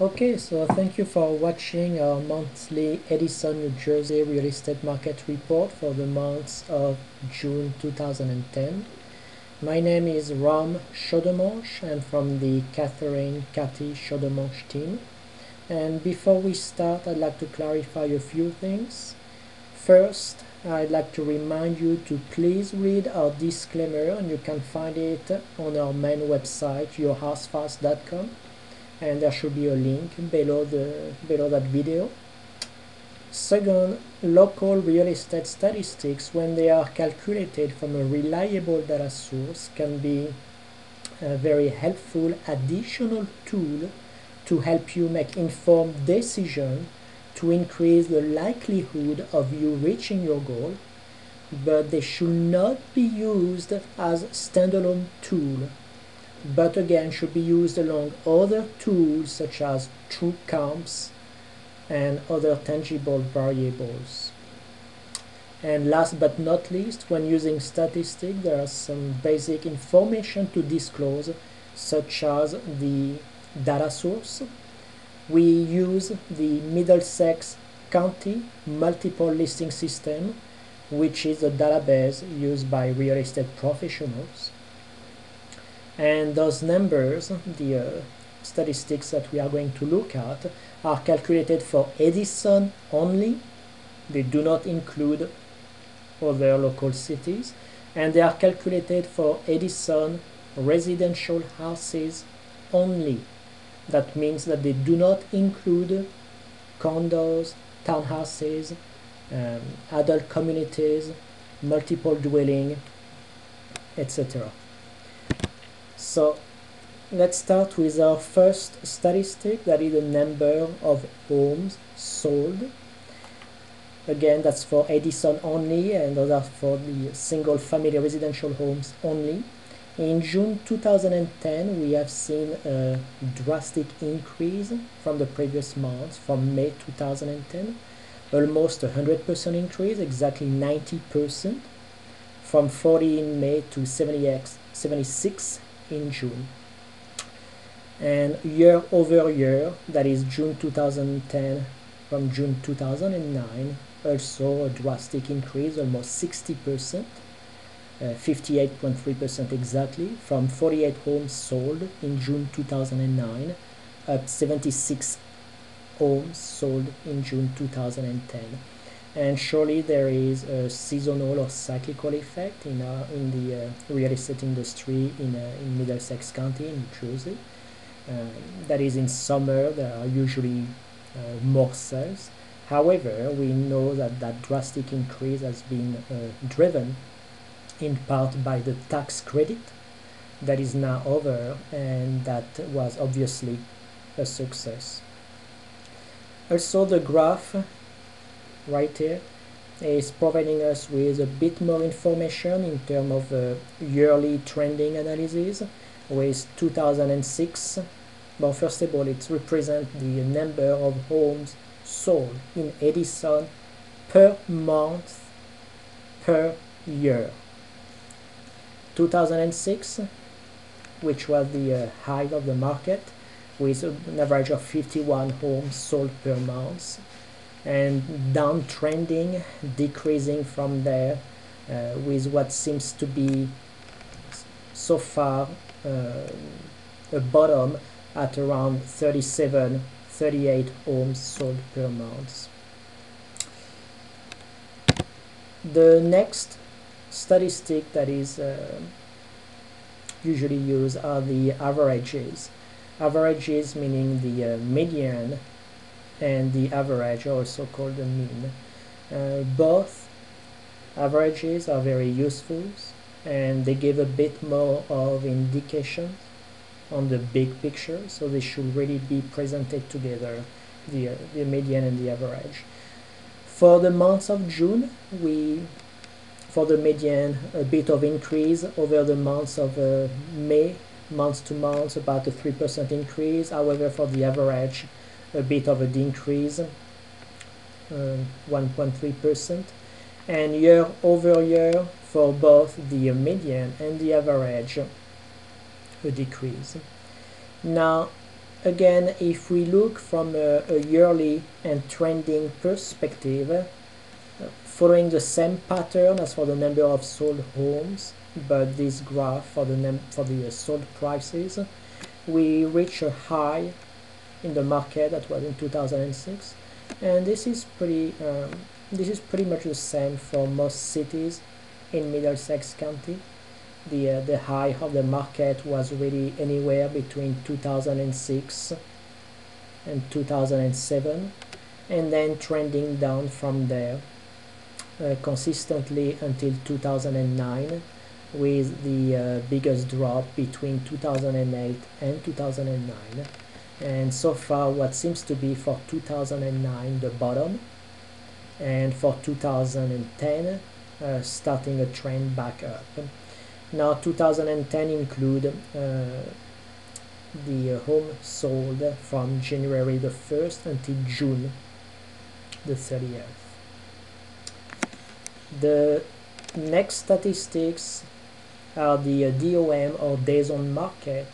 Okay, so thank you for watching our monthly Edison, New Jersey real estate market report for the months of June 2010. My name is Ram Chodemanche and from the Catherine Cathy Chodemanche team. And before we start, I'd like to clarify a few things. First, I'd like to remind you to please read our disclaimer, and you can find it on our main website, yourhousefast.com. And there should be a link below that video. Second, local real estate statistics, when they are calculated from a reliable data source, can be a very helpful additional tool to help you make informed decisions to increase the likelihood of you reaching your goal, but they should not be used as standalone tool, but again should be used along other tools such as true comps and other tangible variables. And last but not least, when using statistics, there are some basic information to disclose, such as the data source. We use the Middlesex County multiple listing system, which is a database used by real estate professionals. And those numbers, the statistics that we are going to look at, are calculated for Edison only. They do not include other local cities, and they are calculated for Edison residential houses only. That means that they do not include condos, townhouses, adult communities, multiple dwelling, etc. So let's start with our first statistic, that is the number of homes sold. Again, that's for Edison only, and those are for the single family residential homes only. In June 2010, we have seen a drastic increase from the previous month, from May 2010, almost 100% increase, exactly 90%, from 40 in May to 76 in June. And year over year, that is June 2010 from June 2009, also a drastic increase, almost 60%, 58.3% exactly, from 48 homes sold in June 2009 up 76 homes sold in June 2010. And surely there is a seasonal or cyclical effect in the real estate industry in Middlesex County, in New Jersey. That is, in summer there are usually more sales. However, we know that that drastic increase has been driven in part by the tax credit that is now over, and that was obviously a success. Also, the graph right here is providing us with a bit more information in terms of yearly trending analysis with 2006. Well, first of all, it represents the number of homes sold in Edison per month per year. 2006, which was the height of the market, with an average of 51 homes sold per month, and downtrending, decreasing from there, with what seems to be so far a bottom at around 37, 38 homes sold per month. The next statistic that is usually used are the averages. Averages meaning the median, and the average, also called the mean. Both averages are very useful, and they give a bit more of indication on the big picture, so they should really be presented together, the median and the average. For the month of June, for the median, a bit of increase over the months of May, month to month, about a 3% increase. However, for the average, a bit of a decrease, 1.3%. And year over year, for both the median and the average, a decrease. Now, Again, if we look from a yearly and trending perspective, following the same pattern as for the number of sold homes, but this graph for the sold prices, we reach a high in the market that was in 2006, and this is pretty much the same for most cities in Middlesex County. The high of the market was really anywhere between 2006 and 2007, and then trending down from there consistently until 2009, with the biggest drop between 2008 and 2009. And so far what seems to be for 2009 the bottom, and for 2010 starting a trend back up. Now 2010 include the home sold from January the 1st until June the 30th. The next statistics are the DOM, or days on market,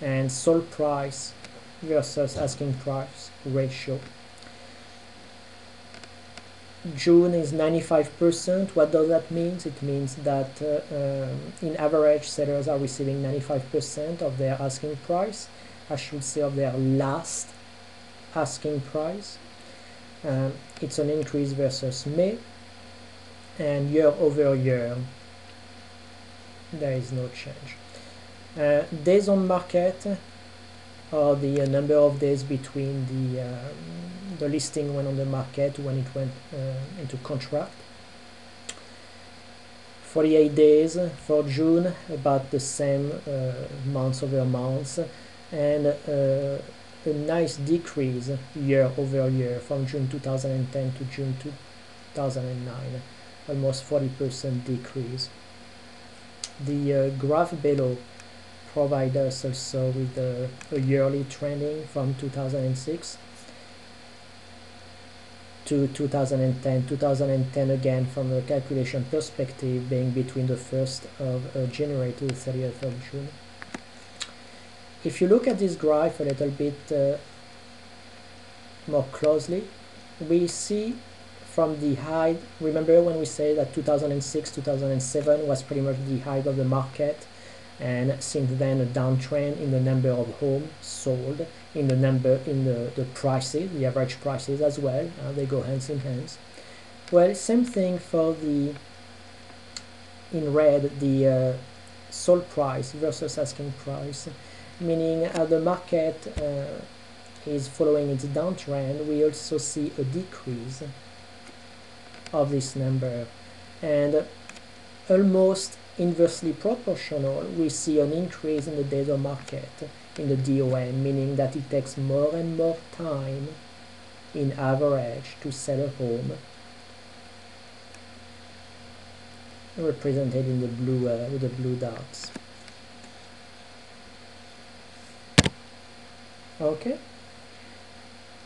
and sold price versus asking price ratio. June is 95%. What does that mean? It means that in average sellers are receiving 95% of their asking price, I should say of their last asking price. It's an increase versus May, and year over year there is no change. Days on market are the number of days between the listing went on the market when it went into contract. 48 days for June, about the same months over months, and a nice decrease year over year from June 2010 to June 2009, almost 40% decrease. The graph below provides us also with a yearly trending from 2006 to 2010. 2010 again from a calculation perspective being between the 1st of January to the 30th of June. If you look at this graph a little bit more closely, we see from the high, remember when we say that 2006, 2007 was pretty much the height of the market, and since then a downtrend in the number of homes sold, in the prices, the average prices as well, they go hands in hands. Well, same thing for the, in red, the sold price versus asking price, meaning the market is following its downtrend, we also see a decrease of this number, and almost inversely proportional, we see an increase in the days on market in the DOM, meaning that it takes more and more time in average to sell a home, represented in the blue with the blue dots. Okay.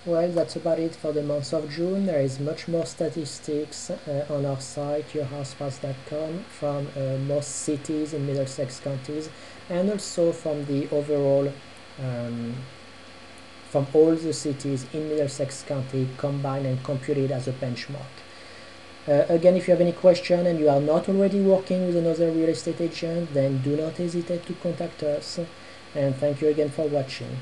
Well, that's about it for the month of June. There is much more statistics on our site, yourhousefast.com, from most cities in Middlesex counties, and also from the overall, from all the cities in Middlesex County combined and computed as a benchmark. Again, if you have any question and you are not already working with another real estate agent, then do not hesitate to contact us, and thank you again for watching.